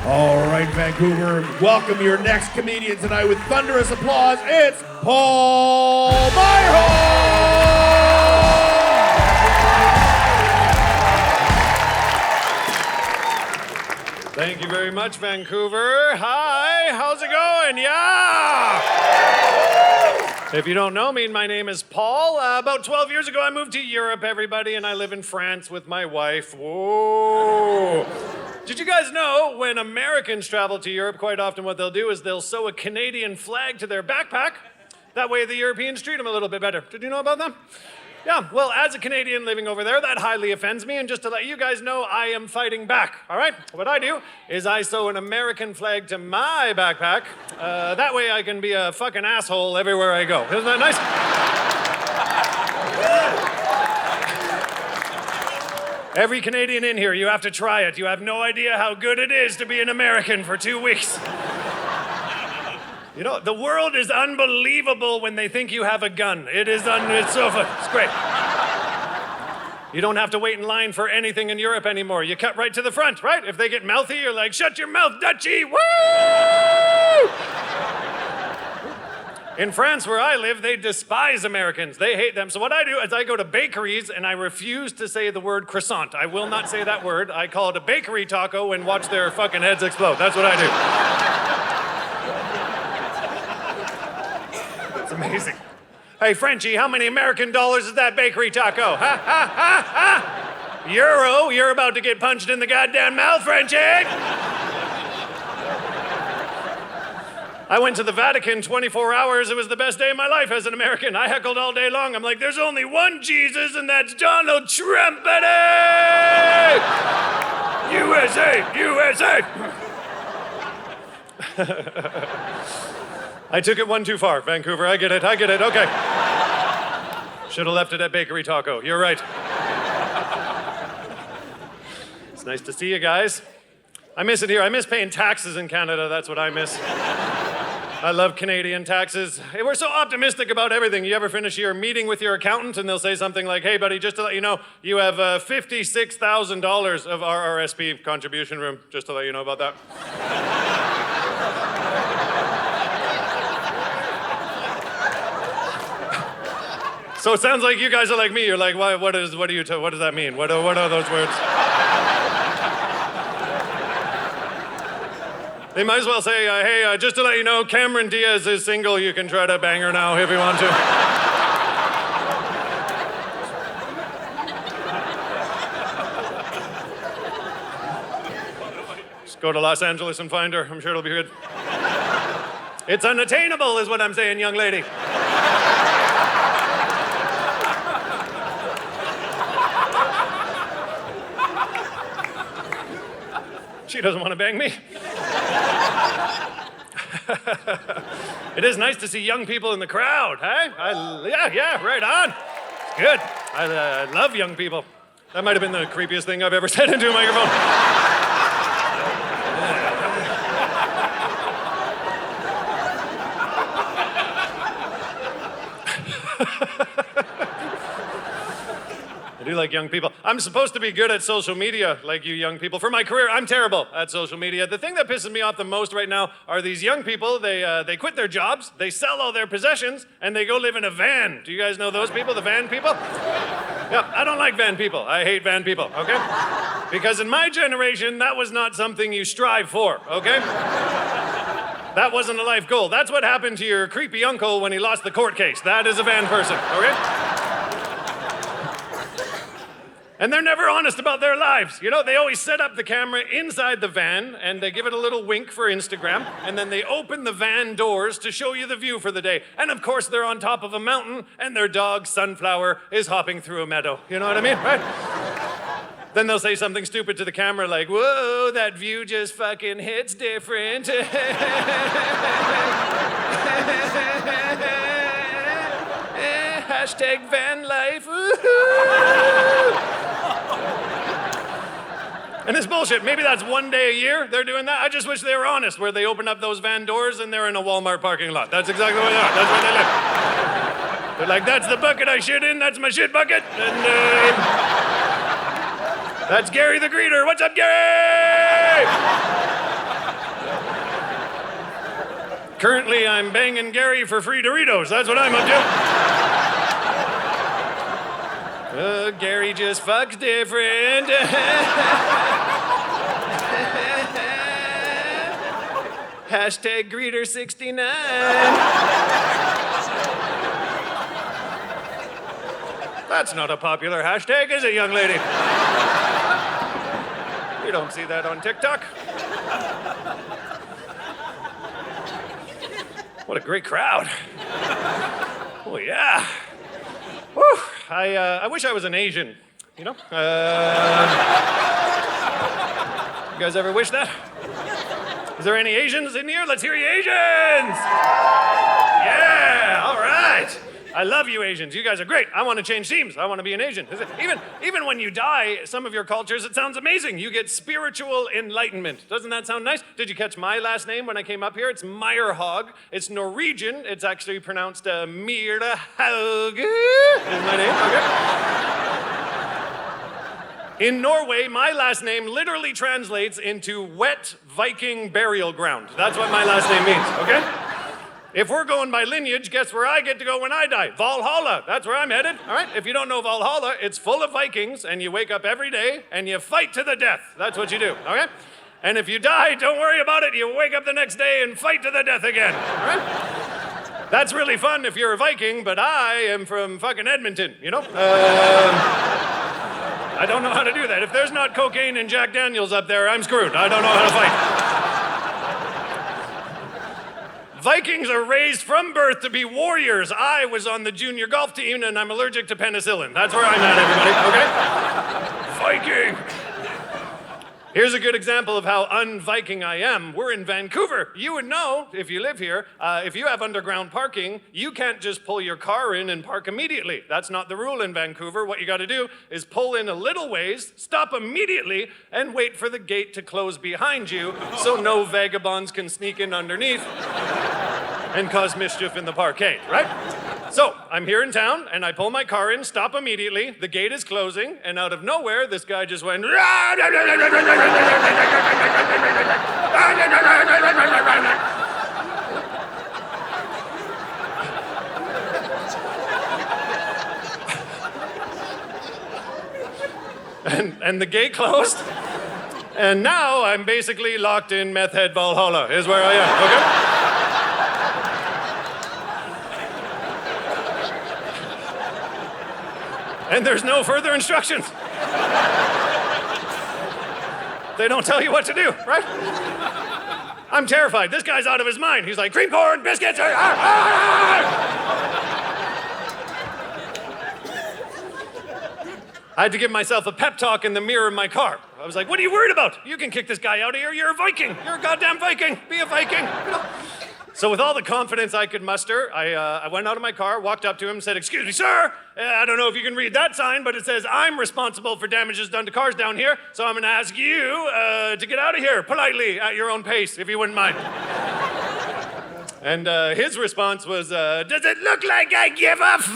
All right, Vancouver, welcome your next comedian tonight with thunderous applause. It's Paul Myrehaug! Thank you very much, Vancouver. Hi, how's it going? Yeah! If you don't know me, my name is Paul. About 12 years ago, I moved to Europe, everybody, and I live in France with my wife. Whoa! Did you guys know when Americans travel to Europe, quite often what they'll do is they'll sew a Canadian flag to their backpack? That way the Europeans treat them a little bit better. Did you know about that? Yeah, well, as a Canadian living over there, that highly offends me, and just to let you guys know, I am fighting back, all right? What I do is I sew an American flag to my backpack. That way I can be a fucking asshole everywhere I go. Isn't that nice? Every Canadian in here, you have to try it. You have no idea how good it is to be an American for 2 weeks. You know, the world is unbelievable when they think you have a gun. It's so fun. It's great. You don't have to wait in line for anything in Europe anymore. You cut right to the front, right? If they get mouthy, you're like, shut your mouth, Dutchie! Woo! In France, where I live, they despise Americans. They hate them. So what I do is I go to bakeries and I refuse to say the word croissant. I will not say that word. I call it a bakery taco and watch their fucking heads explode. That's what I do. It's amazing. Hey, Frenchie, how many American dollars is that bakery taco? Ha, ha, ha, ha! Euro, you're about to get punched in the goddamn mouth, Frenchie! I went to the Vatican 24 hours. It was the best day of my life as an American. I heckled all day long. I'm like, there's only one Jesus, and that's Donald Trump, buddy! USA, USA! I took it one too far, Vancouver. I get it, okay. Should have left it at Bakery Taco. You're right. It's nice to see you guys. I miss it here. I miss paying taxes in Canada. That's what I miss. I love Canadian taxes. Hey, we're so optimistic about everything. You ever finish your meeting with your accountant and they'll say something like, hey, buddy, just to let you know, you have $56,000 of RRSP contribution room, just to let you know about that. So it sounds like you guys are like me. You're like, what does that mean? What are those words? They might as well say, hey, just to let you know, Cameron Diaz is single. You can try to bang her now if you want to. Just go to Los Angeles and find her. I'm sure it'll be good. It's unattainable is what I'm saying, young lady. She doesn't want to bang me. It is nice to see young people in the crowd, hey? Yeah, right on. It's good. I love young people. That might have been the creepiest thing I've ever said into a microphone. I do like young people. I'm supposed to be good at social media, like you young people. For my career, I'm terrible at social media. The thing that pisses me off the most right now are these young people. They quit their jobs, they sell all their possessions, and they go live in a van. Do you guys know those people, the van people? Yeah, I don't like van people. I hate van people, okay? Because in my generation, that was not something you strive for, okay? That wasn't a life goal. That's what happened to your creepy uncle when he lost the court case. That is a van person, okay? And they're never honest about their lives. You know, they always set up the camera inside the van and they give it a little wink for Instagram, and then they open the van doors to show you the view for the day. And of course, they're on top of a mountain and their dog, Sunflower, is hopping through a meadow. You know what I mean, right? Then they'll say something stupid to the camera like, whoa, that view just fucking hits different. Hashtag van life. And it's bullshit. Maybe that's one day a year they're doing that. I just wish they were honest, where they open up those van doors and they're in a Walmart parking lot. That's exactly where they are. That's where they live. They're like, that's the bucket I shit in. That's my shit bucket. And that's Gary the Greeter. What's up, Gary? Currently, I'm banging Gary for free Doritos. That's what I'm up to. Gary just fucks different. Hashtag Greeter69. That's not a popular hashtag, is it, young lady? You don't see that on TikTok. What a great crowd. Oh, yeah. Whew. I wish I was an Asian, you know? You guys ever wish that? Is there any Asians in here? Let's hear you Asians! Yeah, all right. I love you Asians. You guys are great. I want to change teams. I want to be an Asian. Even when you die, some of your cultures, it sounds amazing. You get spiritual enlightenment. Doesn't that sound nice? Did you catch my last name when I came up here? It's Myrehaug. It's Norwegian. It's actually pronounced Myrehaug is my name. Okay. In Norway, my last name literally translates into wet Viking burial ground. That's what my last name means, okay? If we're going by lineage, guess where I get to go when I die? Valhalla. That's where I'm headed. All right? If you don't know Valhalla, it's full of Vikings, and you wake up every day, and you fight to the death. That's what you do, okay? And if you die, don't worry about it. You wake up the next day and fight to the death again, all right? That's really fun if you're a Viking, but I am from fucking Edmonton, you know? I don't know how to do that. If there's not cocaine and Jack Daniels up there, I'm screwed. I don't know how to fight. Vikings are raised from birth to be warriors. I was on the junior golf team and I'm allergic to penicillin. That's where I'm at, everybody, okay? Viking! Here's a good example of how un-Viking I am. We're in Vancouver. You would know, if you live here, if you have underground parking, you can't just pull your car in and park immediately. That's not the rule in Vancouver. What you gotta do is pull in a little ways, stop immediately, and wait for the gate to close behind you so no vagabonds can sneak in underneath and cause mischief in the parkade, right? So, I'm here in town, and I pull my car in, stop immediately, the gate is closing, and out of nowhere, this guy just went... and the gate closed, and now I'm basically locked in meth head Valhalla, is where I am, okay? And there's no further instructions. They don't tell you what to do, right? I'm terrified. This guy's out of his mind. He's like, cream corn, biscuits. I had to give myself a pep talk in the mirror of my car. I was like, what are you worried about? You can kick this guy out of here. You're a Viking. You're a goddamn Viking. Be a Viking. You know? So with all the confidence I could muster, I went out of my car, walked up to him and said, excuse me, sir, I don't know if you can read that sign, but it says I'm responsible for damages done to cars down here, so I'm gonna ask you to get out of here politely at your own pace, if you wouldn't mind. And his response was, does it look like I give a fuck?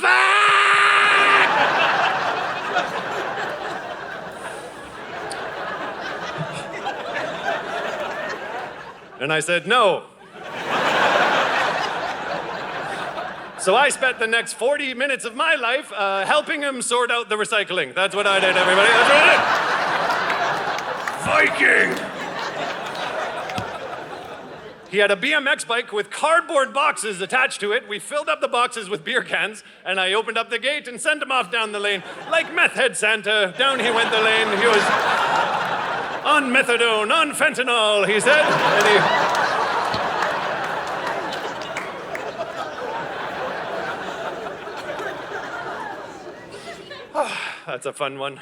And I said, no. So I spent the next 40 minutes of my life helping him sort out the recycling. That's what I did, everybody. That's what I did. Viking! He had a BMX bike with cardboard boxes attached to it. We filled up the boxes with beer cans, and I opened up the gate and sent him off down the lane. Like meth head Santa, down he went the lane. He was on methadone, on fentanyl, he said. And he... That's a fun one.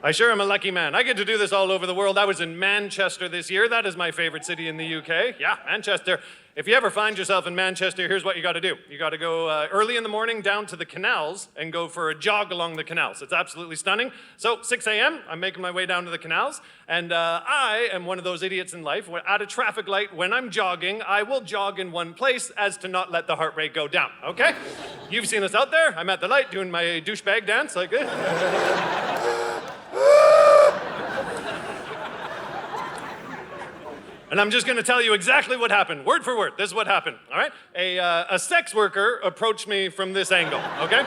I sure am a lucky man. I get to do this all over the world. I was in Manchester this year. That is my favorite city in the UK. Yeah, Manchester. If you ever find yourself in Manchester, here's what you gotta do. You gotta go early in the morning down to the canals and go for a jog along the canals. It's absolutely stunning. So 6 a.m., I'm making my way down to the canals, and I am one of those idiots in life. At a traffic light, when I'm jogging, I will jog in one place as to not let the heart rate go down, okay? You've seen us out there. I'm at the light doing my douchebag dance like this. And I'm just gonna tell you exactly what happened, word for word. This is what happened, all right? A sex worker approached me from this angle, okay?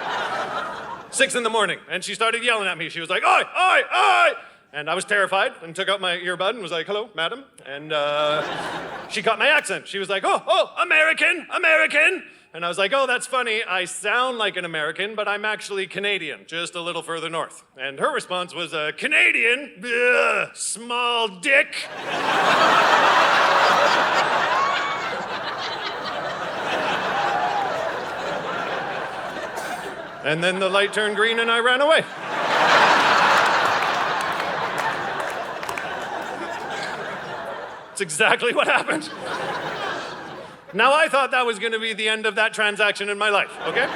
6 in the morning, and she started yelling at me. She was like, oi, oi, oi! And I was terrified and took out my earbud and was like, hello, madam. And she caught my accent. She was like, oh, American, American. And I was like, oh, that's funny. I sound like an American, but I'm actually Canadian, just a little further north. And her response was, Canadian? Ugh, small dick. And then the light turned green and I ran away. That's exactly what happened. Now, I thought that was going to be the end of that transaction in my life, okay?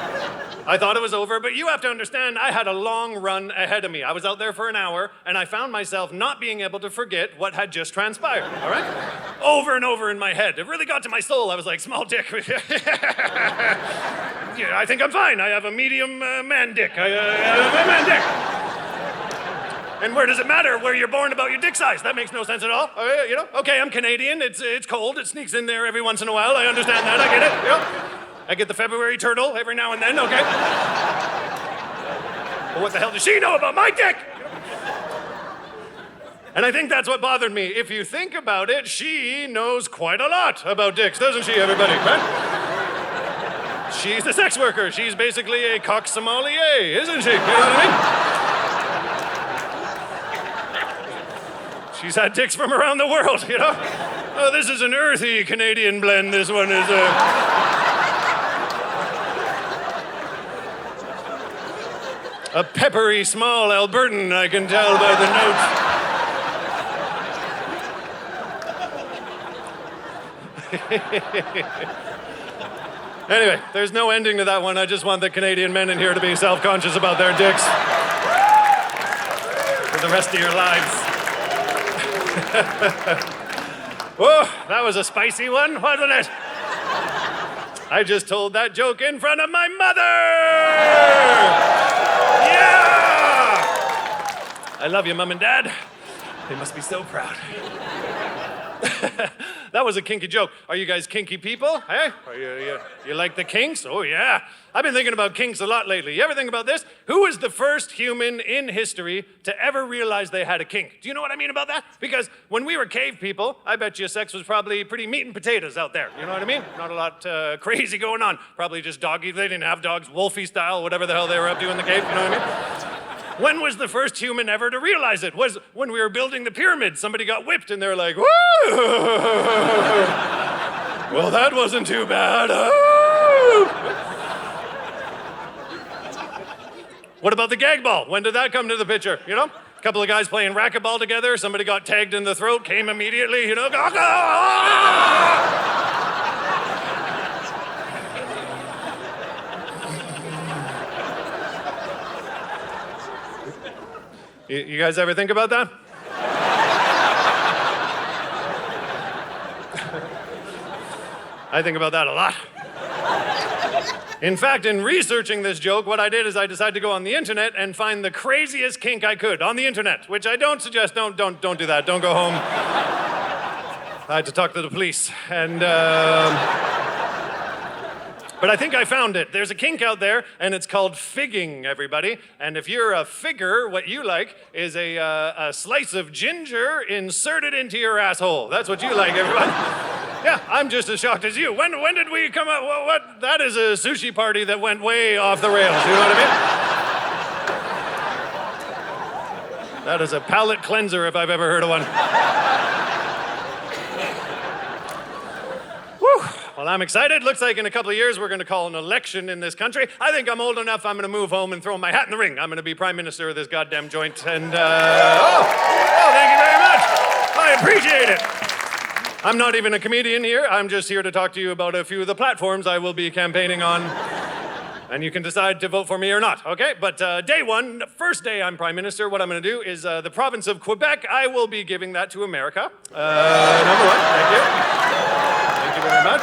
I thought it was over, but you have to understand, I had a long run ahead of me. I was out there for an hour, and I found myself not being able to forget what had just transpired, all right? Over and over in my head. It really got to my soul. I was like, small dick. Yeah, I think I'm fine. I have a medium man dick. I have a man dick. And where does it matter where you're born about your dick size? That makes no sense at all. You know? Okay, I'm Canadian. It's cold. It sneaks in there every once in a while. I understand that. I get it. Yeah. I get the February turtle every now and then. Okay. But what the hell does she know about my dick? And I think that's what bothered me. If you think about it, she knows quite a lot about dicks, doesn't she, everybody? Right? She's a sex worker. She's basically a cock sommelier, isn't she? You know what I mean? She's had dicks from around the world, you know? Oh, this is an earthy Canadian blend. This one is a peppery small Albertan, I can tell by the notes. Anyway, there's no ending to that one. I just want the Canadian men in here to be self-conscious about their dicks for the rest of your lives. Whoa, that was a spicy one, wasn't it? I just told that joke in front of my mother! Yeah! I love you, Mom and Dad. They must be so proud. That was a kinky joke. Are you guys kinky people? Hey? You like the kinks? Oh, yeah. I've been thinking about kinks a lot lately. You ever think about this? Who was the first human in history to ever realize they had a kink? Do you know what I mean about that? Because when we were cave people, I bet you sex was probably pretty meat and potatoes out there. You know what I mean? Not a lot crazy going on. Probably just doggy. They didn't have dogs, wolfie style, whatever the hell they were up to in the cave. You know what I mean? When was the first human ever to realize it? Was when we were building the pyramid. Somebody got whipped and they're like, woo! Well, that wasn't too bad. Oh! What about the gag ball? When did that come to the picture? You know? A couple of guys playing racquetball together. Somebody got tagged in the throat, came immediately, you know? You guys ever think about that? I think about that a lot. In fact, in researching this joke, what I did is I decided to go on the internet and find the craziest kink I could on the internet, which I don't suggest. Don't do that. Don't go home. I had to talk to the police. But I think I found it. There's a kink out there, and it's called figging, everybody. And if you're a figger, what you like is a slice of ginger inserted into your asshole. That's what you like, everybody. Yeah, I'm just as shocked as you. When did we come up? What? That is a sushi party that went way off the rails. You know what I mean? That is a palate cleanser if I've ever heard of one. Well, I'm excited. Looks like in a couple of years we're going to call an election in this country. I think I'm old enough. I'm going to move home and throw my hat in the ring. I'm going to be prime minister of this goddamn joint. And thank you very much. I appreciate it. I'm not even a comedian here. I'm just here to talk to you about a few of the platforms I will be campaigning on. And you can decide to vote for me or not, okay? But day one, first day I'm prime minister, what I'm going to do is the province of Quebec, I will be giving that to America. Number one, thank you. Thank you very much.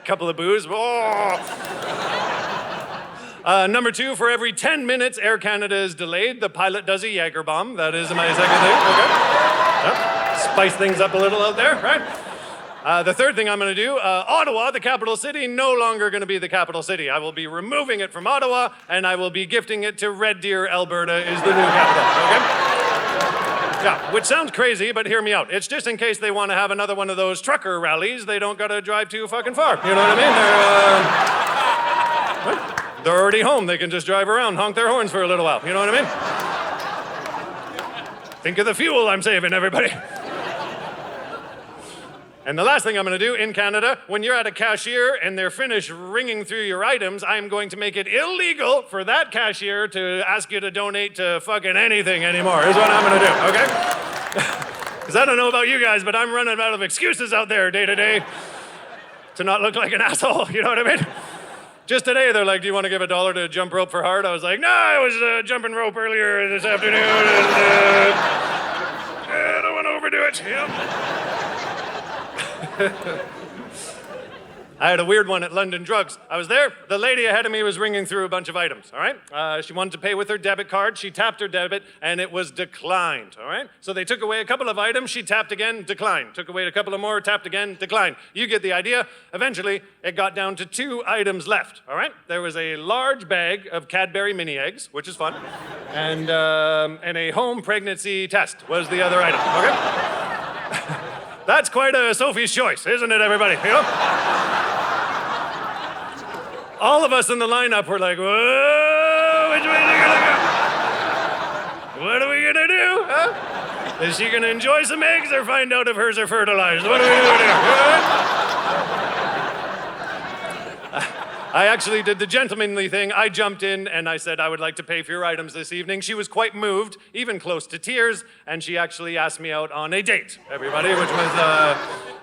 Couple of boos. Oh. Number two, for every 10 minutes Air Canada is delayed, the pilot does a Jaeger bomb. That is my second thing. Okay. Yep. spice things up a little out there, right? The third thing I'm going to do, Ottawa, the capital city, no longer going to be the capital city. I will be removing it from Ottawa, and I will be gifting it to Red Deer, Alberta, is the new capital, okay? Yeah, which sounds crazy, but hear me out. It's just in case they want to have another one of those trucker rallies, they don't got to drive too fucking far. You know what I mean? They're already home. They can just drive around, honk their horns for a little while. You know what I mean? Think of the fuel I'm saving, everybody. And the last thing I'm going to do in Canada, when you're at a cashier and they're finished ringing through your items, I'm going to make it illegal for that cashier to ask you to donate to fucking anything anymore, is what I'm going to do, okay? Because I don't know about you guys, but I'm running out of excuses out there day to day to not look like an asshole, you know what I mean? Just today, they're like, do you want to give $1 to jump rope for hard? I was like, no, I was jumping rope earlier this afternoon, and I don't want to overdo it, you know? I had a weird one at London Drugs. I was there. The lady ahead of me was ringing through a bunch of items, all right? She wanted to pay with her debit card. She tapped her debit, and it was declined, all right? So they took away a couple of items. She tapped again, declined. Took away a couple of more, tapped again, declined. You get the idea. Eventually, it got down to 2 items left, all right? There was a large bag of Cadbury mini eggs, which is fun, and a home pregnancy test was the other item, okay? That's quite a Sophie's choice, isn't it, everybody? You know? All of us in the lineup were like, whoa, which way are you gonna go? What are we gonna do? Huh? Is she gonna enjoy some eggs or find out if hers are fertilized? What are we gonna do? I actually did the gentlemanly thing. I jumped in and I said, I would like to pay for your items this evening. She was quite moved, even close to tears, and she actually asked me out on a date, everybody, which was,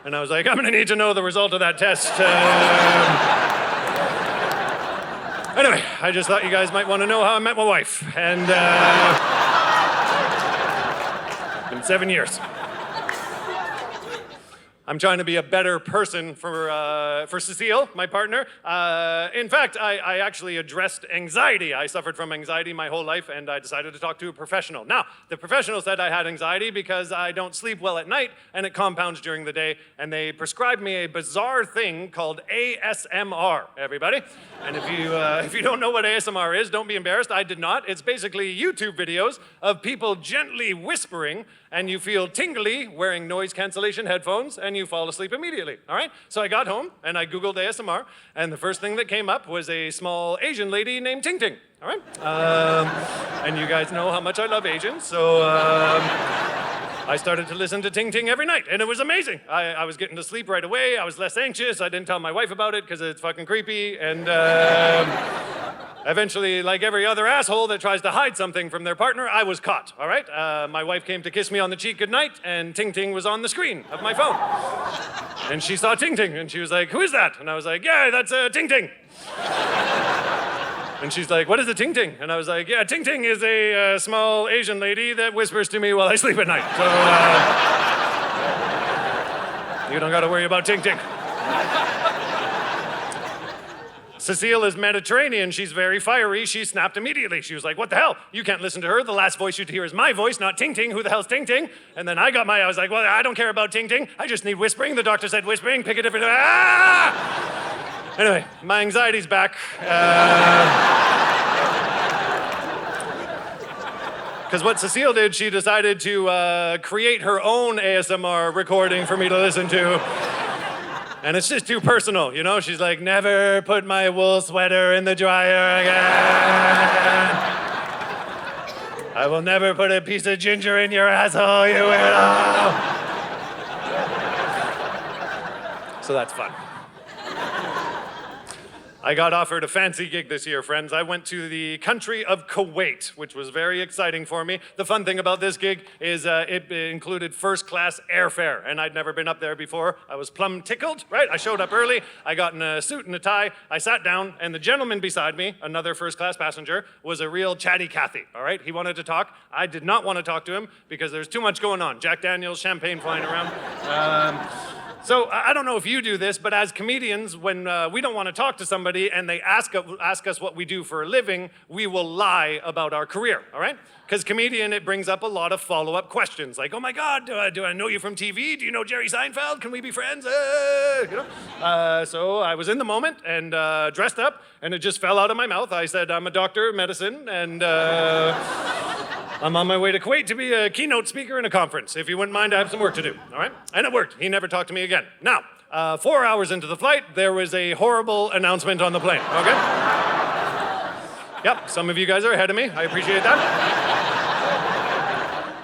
and I was like, I'm gonna need to know the result of that test. Anyway, I just thought you guys might want to know how I met my wife, and, been 7 years. I'm trying to be a better person for Cecile, my partner. In fact, I actually addressed anxiety. I suffered from anxiety my whole life, and I decided to talk to a professional. Now, the professional said I had anxiety because I don't sleep well at night, and it compounds during the day, and they prescribed me a bizarre thing called ASMR, everybody. And if you don't know what ASMR is, don't be embarrassed. I did not. It's basically YouTube videos of people gently whispering, and you feel tingly wearing noise cancellation headphones, and you fall asleep immediately, all right? So I got home, and I Googled ASMR, and the first thing that came up was a small Asian lady named Ting Ting, all right? And you guys know how much I love Asians, so I started to listen to Ting Ting every night, and it was amazing. I was getting to sleep right away. I was less anxious. I didn't tell my wife about it because it's fucking creepy, and eventually, like every other asshole that tries to hide something from their partner, I was caught, all right? My wife came to kiss me on the cheek goodnight, and Ting Ting was on the screen of my phone. And she saw Ting Ting, and she was like, who is that? And I was like, yeah, that's Ting Ting. And she's like, what is a Ting Ting? And I was like, yeah, Ting Ting is a small Asian lady that whispers to me while I sleep at night. So, you don't gotta worry about Ting Ting. Cecile is Mediterranean. She's very fiery. She snapped immediately. She was like, what the hell? You can't listen to her. The last voice you'd hear is my voice, not Ting Ting. Who the hell's Ting Ting? And then I was like, well, I don't care about Ting Ting. I just need whispering. The doctor said whispering. Pick a different, Anyway, my anxiety's back. Because what Cecile did, she decided to create her own ASMR recording for me to listen to. And it's just too personal, you know? She's like, never put my wool sweater in the dryer again. I will never put a piece of ginger in your asshole, you weirdo. So that's fun. I got offered a fancy gig this year, friends. I went to the country of Kuwait, which was very exciting for me. The fun thing about this gig is it included first-class airfare, and I'd never been up there before. I was plumb tickled, right? I showed up early. I got in a suit and a tie. I sat down, and the gentleman beside me, another first-class passenger, was a real chatty Cathy, all right? He wanted to talk. I did not want to talk to him because there's too much going on. Jack Daniels, champagne flying around. So I don't know if you do this, but as comedians, when we don't want to talk to somebody and they ask us what we do for a living, we will lie about our career, all right? Because comedian, it brings up a lot of follow-up questions, like, oh my God, do I know you from TV? Do you know Jerry Seinfeld? Can we be friends? So I was in the moment and dressed up, and it just fell out of my mouth. I said, I'm a doctor of medicine, and I'm on my way to Kuwait to be a keynote speaker in a conference. If you wouldn't mind, I have some work to do, all right? And it worked. He never talked to me again. Now, 4 hours into the flight, there was a horrible announcement on the plane, okay? Yep, some of you guys are ahead of me. I appreciate that.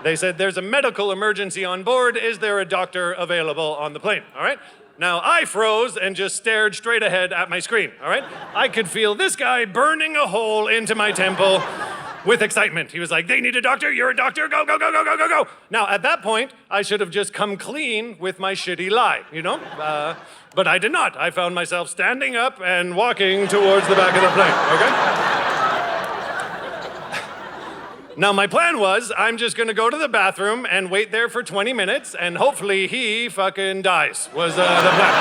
They said, there's a medical emergency on board. Is there a doctor available on the plane, all right? Now, I froze and just stared straight ahead at my screen, all right? I could feel this guy burning a hole into my temple with excitement. He was like, they need a doctor, you're a doctor, go, go, go, go, go, go, go. Now, at that point, I should have just come clean with my shitty lie, you know? But I did not. I found myself standing up and walking towards the back of the plane, okay? Now, my plan was, I'm just gonna go to the bathroom and wait there for 20 minutes, and hopefully he fucking dies, was the plan.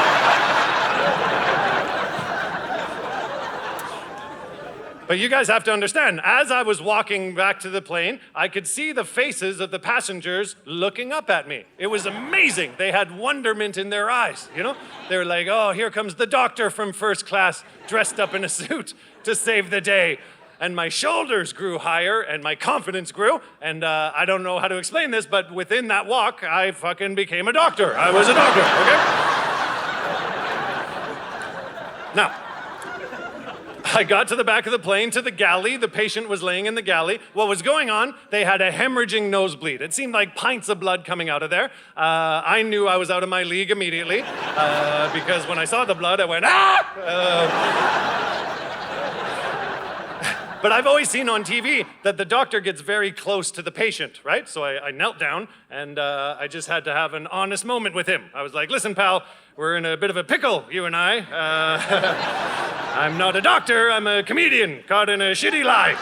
But you guys have to understand, as I was walking back to the plane, I could see the faces of the passengers looking up at me. It was amazing. They had wonderment in their eyes, you know? They were like, oh, here comes the doctor from first class, dressed up in a suit to save the day. And my shoulders grew higher, and my confidence grew, and I don't know how to explain this, but within that walk, I fucking became a doctor. I was a doctor, okay? Now, I got to the back of the plane, to the galley. The patient was laying in the galley. What was going on? They had a hemorrhaging nosebleed. It seemed like pints of blood coming out of there. I knew I was out of my league immediately, because when I saw the blood, I went, ah! But I've always seen on TV that the doctor gets very close to the patient, right? So I knelt down, and I just had to have an honest moment with him. I was like, listen, pal, we're in a bit of a pickle, you and I. I'm not a doctor, I'm a comedian caught in a shitty lie.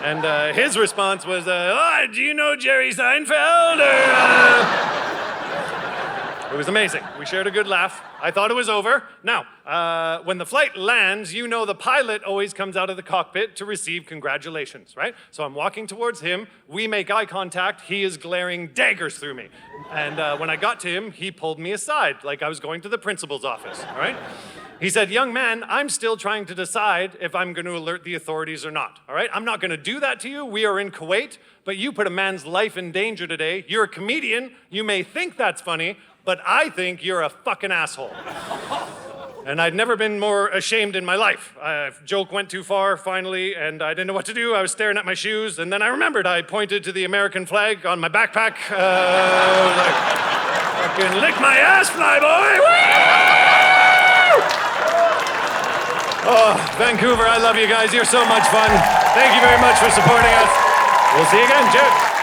And his response was, oh, do you know Jerry Seinfeld? It was amazing. We shared a good laugh. I thought it was over. Now, when the flight lands, you know the pilot always comes out of the cockpit to receive congratulations, right? So I'm walking towards him. We make eye contact. He is glaring daggers through me. And when I got to him, he pulled me aside like I was going to the principal's office, all right? He said, young man, I'm still trying to decide if I'm going to alert the authorities or not, all right? I'm not going to do that to you. We are in Kuwait, but you put a man's life in danger today. You're a comedian. You may think that's funny, but I think you're a fucking asshole. And I'd never been more ashamed in my life. Joke went too far, finally, and I didn't know what to do. I was staring at my shoes, and then I remembered. I pointed to the American flag on my backpack. Like, fucking lick my ass, flyboy! Oh, Vancouver, I love you guys. You're so much fun. Thank you very much for supporting us. We'll see you again. Cheers.